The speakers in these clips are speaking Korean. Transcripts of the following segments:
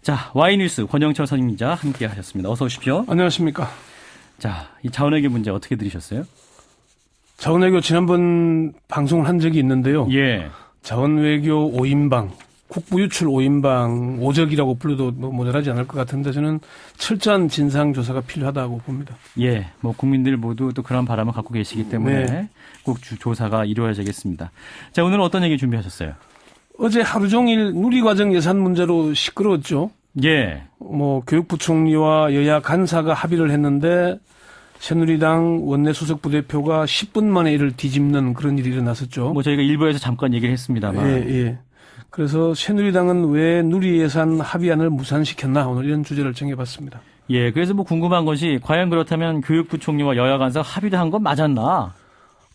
자, Y뉴스 권영철 선임기자 함께 하셨습니다. 어서 오십시오. 안녕하십니까. 자, 이 자원외교 문제 어떻게 들으셨어요? 자원외교 지난번 방송을 한 적이 있는데요. 예. 자원외교 5인방, 국부유출 5인방, 5적이라고 불러도 뭐 모자라지 않을 것 같은데 저는 철저한 진상조사가 필요하다고 봅니다. 예, 뭐 국민들 모두 또 그런 바람을 갖고 계시기 때문에 네. 꼭 조사가 이루어져야겠습니다. 자, 오늘은 어떤 얘기 준비하셨어요? 어제 하루 종일 누리과정 예산 문제로 시끄러웠죠. 예. 뭐 교육부총리와 여야 간사가 합의를 했는데 새누리당 원내 수석 부대표가 10분 만에 이를 뒤집는 그런 일이 일어났었죠. 뭐 저희가 일부에서 잠깐 얘기를 했습니다만. 예. 그래서 새누리당은 왜 누리 예산 합의안을 무산시켰나 오늘 이런 주제를 정해봤습니다. 예, 그래서 뭐 궁금한 것이 과연 그렇다면 교육부 총리와 여야 간사 합의를 한 건 맞았나?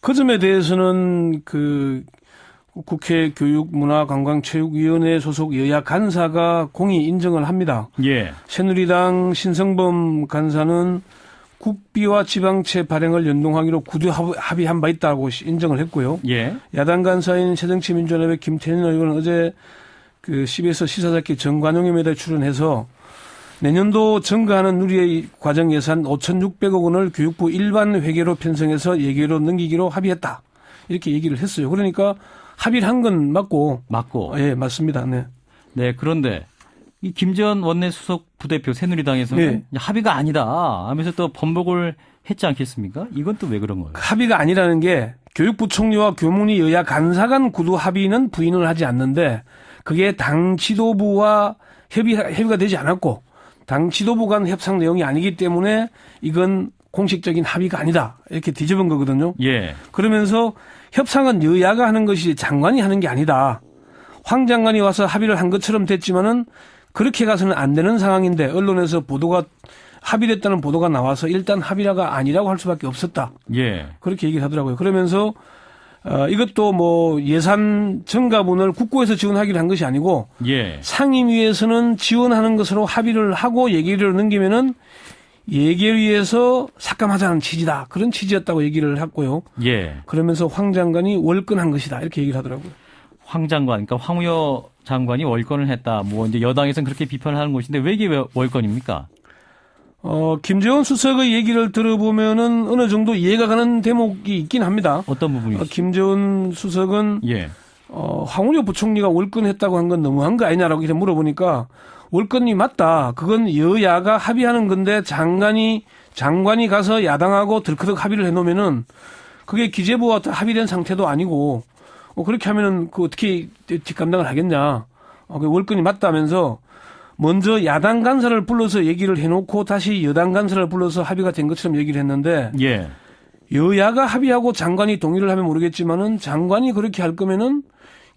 그 점에 대해서는 그 국회 교육문화관광체육위원회 소속 여야 간사가 공히 인정을 합니다. 예. 새누리당 신성범 간사는 국비와 지방채 발행을 연동하기로 구두 합의한 바 있다고 인정을 했고요. 예. 야당 간사인 새정치민주연합의 김태년 의원은 어제 그 CBS 시사잡기 정관용임에다 출연해서 내년도 증가하는 누리의 과정 예산 5,600억 원을 교육부 일반 회계로 편성해서 예계로 넘기기로 합의했다. 이렇게 얘기를 했어요. 그러니까 합의를 한 건 맞고. 예, 맞습니다. 네. 네, 그런데 이 김재원 원내 수석 부대표 새누리당에서는 합의가 아니다 하면서 또 번복을 했지 않겠습니까? 이건 또 왜 그런 거예요? 합의가 아니라는 게 교육부 총리와 교문위 여야 간사 간 구두 합의는 부인을 하지 않는데 그게 당 지도부와 협의가 되지 않았고 당 지도부 간 협상 내용이 아니기 때문에 이건 공식적인 합의가 아니다. 이렇게 뒤집은 거거든요. 예. 그러면서 협상은 여야가 하는 것이 장관이 하는 게 아니다. 황 장관이 와서 합의를 한 것처럼 됐지만은 그렇게 가서는 안 되는 상황인데 언론에서 합의됐다는 보도가 나와서 일단 합의가 아니라고 할 수밖에 없었다. 예. 그렇게 얘기를 하더라고요. 그러면서 이것도 뭐 예산 증가분을 국고에서 지원하기로 한 것이 아니고 예. 상임위에서는 지원하는 것으로 합의를 하고 예결위로 넘기면은 예결위에서 삭감하자는 취지다. 그런 취지였다고 얘기를 했고요. 예. 그러면서 황 장관이 월권한 것이다. 이렇게 얘기를 하더라고요. 황 장관, 그러니까 황우여 장관이 월권을 했다. 뭐 이제 여당에서는 그렇게 비판을 하는 것인데 왜 이게 월권입니까? 김재원 수석의 얘기를 들어보면은 어느 정도 이해가 가는 대목이 있긴 합니다. 어떤 부분이죠? 김재원 수석은 예. 황우여 부총리가 월권했다고 한 건 너무한 거 아니냐라고 이렇게 물어보니까 월권이 맞다. 그건 여야가 합의하는 건데 장관이 가서 야당하고 덜커덕 합의를 해놓으면은 그게 기재부와 합의된 상태도 아니고 그렇게 하면은 그 어떻게 뒷감당을 하겠냐. 그 월권이 맞다면서 먼저 야당 간사를 불러서 얘기를 해놓고 다시 여당 간사를 불러서 합의가 된 것처럼 얘기를 했는데 예. 여야가 합의하고 장관이 동의를 하면 모르겠지만은 장관이 그렇게 할 거면은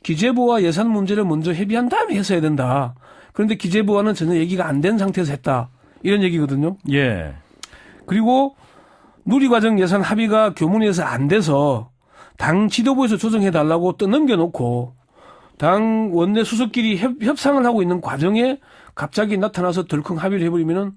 기재부와 예산 문제를 먼저 협의한 다음에 했어야 된다. 그런데 기재부와는 전혀 얘기가 안 된 상태에서 했다. 이런 얘기거든요. 예. 그리고 누리과정 예산 합의가 교문위에서 안 돼서 당 지도부에서 조정해달라고 또 넘겨놓고 당 원내 수석끼리 협상을 하고 있는 과정에 갑자기 나타나서 덜컹 합의를 해버리면은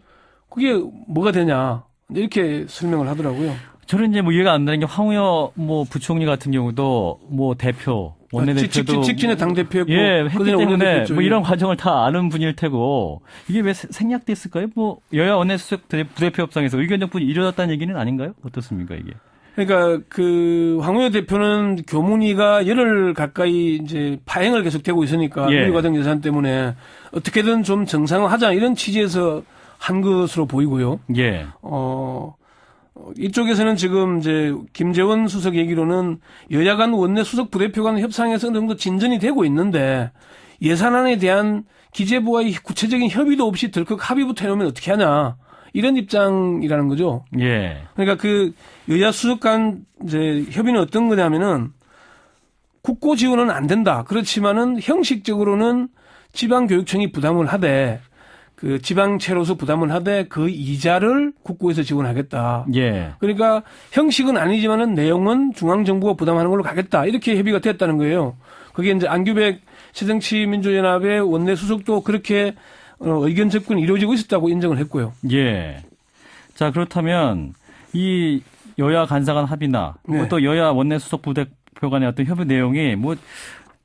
그게 뭐가 되냐. 이렇게 설명을 하더라고요. 저는 이제 뭐 이해가 안 되는 게 황우여 뭐 부총리 같은 경우도 뭐 대표, 원내대표도 직진의 당대표였고. 예, 했기 때문에 뭐 이런 예. 과정을 다 아는 분일 테고 이게 왜 생략됐을까요? 뭐 여야 원내 수석 부대표 협상에서 의견 정분이 이루어졌다는 얘기는 아닌가요? 어떻습니까, 이게? 그러니까 그 황우여 대표는 교문위가 열흘 가까이 이제 파행을 계속되고 있으니까 누리과정 예산 때문에 어떻게든 좀 정상화하자 이런 취지에서 한 것으로 보이고요. 예. 이쪽에서는 지금 이제 김재원 수석 얘기로는 여야 간 원내 수석 부대표 간 협상에서 어느 정도 진전이 되고 있는데 예산안에 대한 기재부와의 구체적인 협의도 없이 덜컥 합의부터 해놓으면 어떻게 하냐. 이런 입장이라는 거죠. 예. 그러니까 그 여야 수석 간 이제 협의는 어떤 거냐면은 국고 지원은 안 된다. 그렇지만은 형식적으로는 지방교육청이 부담을 하되 그 지방채로서 부담을 하되 그 이자를 국고에서 지원하겠다. 예. 그러니까 형식은 아니지만은 내용은 중앙정부가 부담하는 걸로 가겠다. 이렇게 협의가 됐다는 거예요. 그게 이제 안규백 새정치민주연합의 원내 수석도 그렇게 의견 접근이 이루어지고 있었다고 인정을 했고요. 예. 자, 그렇다면 이 여야 간사 간 합의나 또 여야 원내 수석 부대표 간의 어떤 협의 내용이 뭐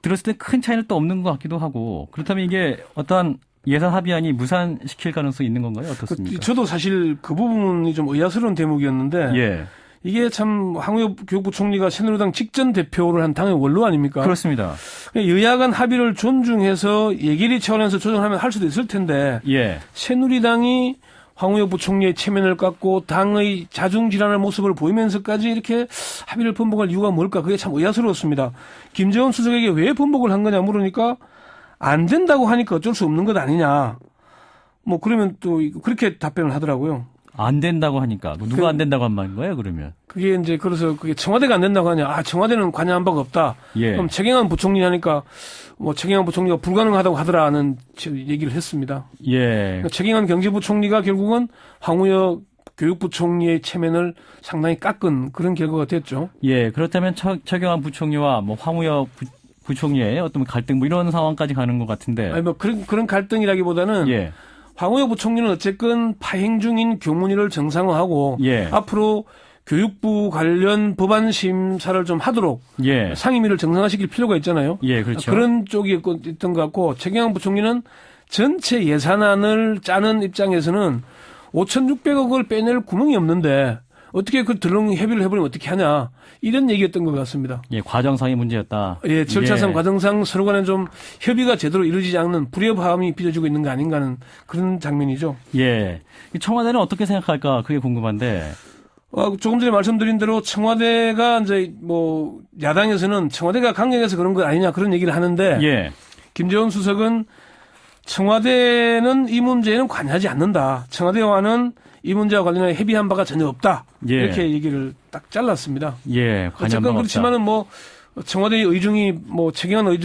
들었을 때 큰 차이는 또 없는 것 같기도 하고 그렇다면 이게 어떠한 예산 합의안이 무산시킬 가능성이 있는 건가요? 어떻습니까? 저도 사실 그 부분이 좀 의아스러운 대목이었는데 예. 이게 참 황우여 교육부 총리가 새누리당 직전 대표를 한 당의 원로 아닙니까? 그렇습니다. 여야 간 합의를 존중해서 예결위 차원에서 조정하면 할 수도 있을 텐데 예. 새누리당이 황우여 부총리의 체면을 깎고 당의 자중질환의 모습을 보이면서까지 이렇게 합의를 번복할 이유가 뭘까? 그게 참 의아스러웠습니다. 김재원 수석에게 왜 번복을 한 거냐 물으니까 안 된다고 하니까 어쩔 수 없는 것 아니냐. 뭐 그러면 또 그렇게 답변을 하더라고요. 안 된다고 하니까 누가 안 된다고 한 말인 거예요? 그러면 그게 이제 그래서 그게 청와대가 안 된다고 하냐. 아, 청와대는 관여한 바가 없다. 예. 그럼 최경환 부총리 하니까 뭐 최경환 부총리가 불가능하다고 하더라는 얘기를 했습니다. 예. 그러니까 최경환 경제부총리가 결국은 황우여 교육부총리의 체면을 상당히 깎은 그런 결과가 됐죠. 예. 그렇다면 최경환 부총리와 뭐 황우여 부총리의 어떤 갈등 뭐 이런 상황까지 가는 것 같은데. 아니 뭐 그런 갈등이라기보다는 예. 황우여 부총리는 어쨌건 파행 중인 교문위를 정상화하고 예. 앞으로 교육부 관련 법안 심사를 좀 하도록 예. 상임위를 정상화시킬 필요가 있잖아요. 예, 그렇죠. 그런 쪽이 있던 것 같고 최경환 부총리는 전체 예산안을 짜는 입장에서는 5,600억을 빼낼 구멍이 없는데 어떻게 그 덜렁 협의를 해버리면 어떻게 하냐 이런 얘기였던 것 같습니다. 예, 과정상의 문제였다. 예, 절차상 예. 과정상 서로 간에 좀 협의가 제대로 이루어지지 않는 불협화음이 빚어지고 있는 거 아닌가 하는 그런 장면이죠. 예. 청와대는 어떻게 생각할까 그게 궁금한데. 조금 전에 말씀드린 대로 청와대가 이제 뭐 야당에서는 청와대가 강경해서 그런 거 아니냐 그런 얘기를 하는데 예. 김재원 수석은 청와대는 이 문제에는 관여하지 않는다. 청와대와는 이 문제와 관련해 협의한 바가 전혀 없다. 예. 이렇게 얘기를 딱 잘랐습니다. 예. 관여한 어쨌건 바가 그렇지만은 뭐 청와대의 의중이 뭐 최경환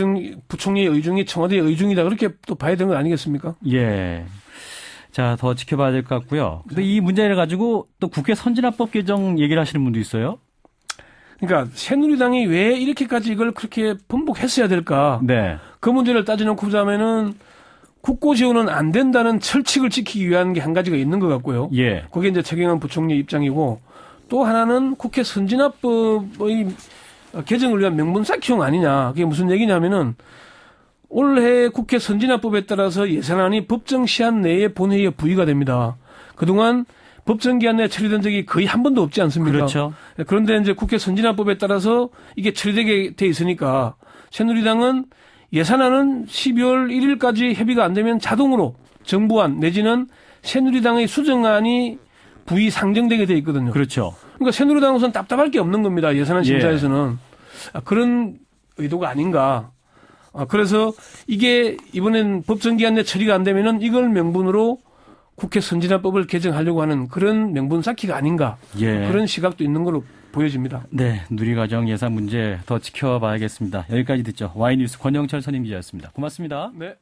부총리의 의중이 청와대의 의중이다. 그렇게 또 봐야 되는 거 아니겠습니까? 예. 자, 더 지켜봐야 될 것 같고요. 근데 이 문제를 가지고 또 국회 선진화법 개정 얘기를 하시는 분도 있어요. 그러니까 새누리당이 왜 이렇게까지 이걸 그렇게 번복했어야 될까? 네. 그 문제를 따져놓고 보자면은 국고 지원은 안 된다는 철칙을 지키기 위한 게 한 가지가 있는 것 같고요. 예. 그게 이제 최경환 부총리의 입장이고 또 하나는 국회 선진화법의 개정을 위한 명분 쌓기용 아니냐. 그게 무슨 얘기냐면은 올해 국회 선진화법에 따라서 예산안이 법정 시한 내에 본회의에 부의가 됩니다. 그동안 법정 기한 내에 처리된 적이 거의 한 번도 없지 않습니까? 그렇죠. 그런데 이제 국회 선진화법에 따라서 이게 처리되게 돼 있으니까 새누리당은 예산안은 12월 1일까지 협의가 안 되면 자동으로 정부안 내지는 새누리당의 수정안이 부의 상정되게 돼 있거든요. 그렇죠. 그러니까 새누리당으로서는 답답할 게 없는 겁니다. 예산안 심사에서는. 그런 의도가 아닌가. 그래서 이게 이번엔 법정 기한 내 처리가 안 되면은 이걸 명분으로 국회 선진화법을 개정하려고 하는 그런 명분 쌓기가 아닌가. 예. 그런 시각도 있는 걸로 보여집니다. 네. 누리과정 예산 문제 더 지켜봐야겠습니다. 여기까지 듣죠. 와이뉴스 권영철 선임 기자였습니다. 고맙습니다. 네.